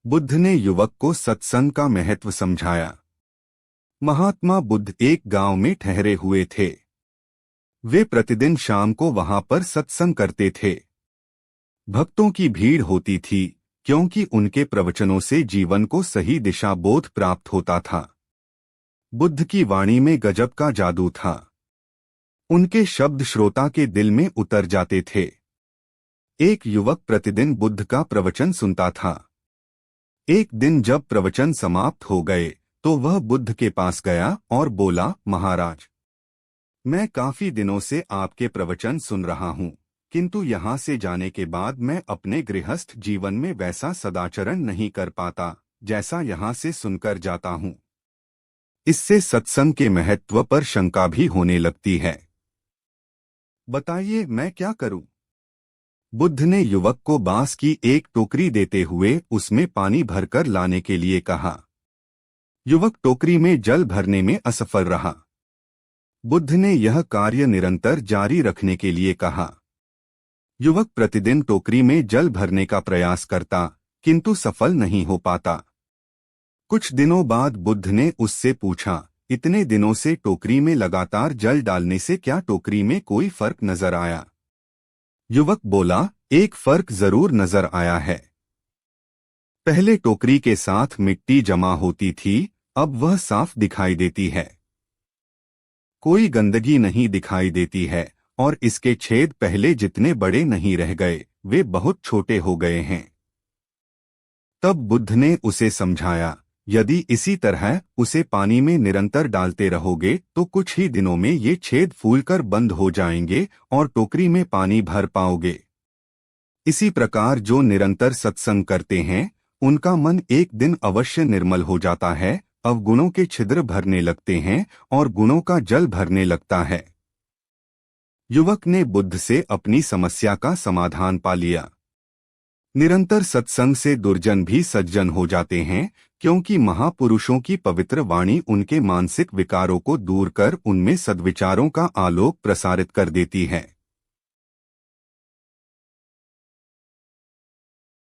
बुद्ध ने युवक को सत्संग का महत्व समझाया। महात्मा बुद्ध एक गांव में ठहरे हुए थे। वे प्रतिदिन शाम को वहां पर सत्संग करते थे। भक्तों की भीड़ होती थी क्योंकि उनके प्रवचनों से जीवन को सही दिशा बोध प्राप्त होता था। बुद्ध की वाणी में गजब का जादू था। उनके शब्द श्रोता के दिल में उतर जाते थे। एक युवक प्रतिदिन बुद्ध का प्रवचन सुनता था। एक दिन जब प्रवचन समाप्त हो गए तो वह बुद्ध के पास गया और बोला, महाराज, मैं काफी दिनों से आपके प्रवचन सुन रहा हूँ, किंतु यहाँ से जाने के बाद मैं अपने गृहस्थ जीवन में वैसा सदाचरण नहीं कर पाता जैसा यहाँ से सुनकर जाता हूँ। इससे सत्संग के महत्व पर शंका भी होने लगती है। बताइए मैं क्या करूं? बुद्ध ने युवक को बांस की एक टोकरी देते हुए उसमें पानी भरकर लाने के लिए कहा। युवक टोकरी में जल भरने में असफल रहा। बुद्ध ने यह कार्य निरंतर जारी रखने के लिए कहा। युवक प्रतिदिन टोकरी में जल भरने का प्रयास करता, किंतु सफल नहीं हो पाता। कुछ दिनों बाद बुद्ध ने उससे पूछा, इतने दिनों से टोकरी में लगातार जल डालने से क्या टोकरी में कोई फर्क नजर आया? युवक बोला, एक फर्क जरूर नजर आया है। पहले टोकरी के साथ मिट्टी जमा होती थी, अब वह साफ दिखाई देती है। कोई गंदगी नहीं दिखाई देती है और इसके छेद पहले जितने बड़े नहीं रह गए, वे बहुत छोटे हो गए हैं। तब बुद्ध ने उसे समझाया, यदि इसी तरह उसे पानी में निरंतर डालते रहोगे तो कुछ ही दिनों में ये छेद फूलकर बंद हो जाएंगे और टोकरी में पानी भर पाओगे। इसी प्रकार जो निरंतर सत्संग करते हैं उनका मन एक दिन अवश्य निर्मल हो जाता है, अवगुणों के छिद्र भरने लगते हैं और गुणों का जल भरने लगता है। युवक ने बुद्ध से अपनी समस्या का समाधान पा लिया। निरंतर सत्संग से दुर्जन भी सज्जन हो जाते हैं, क्योंकि महापुरुषों की पवित्र वाणी उनके मानसिक विकारों को दूर कर उनमें सद्विचारों का आलोक प्रसारित कर देती है।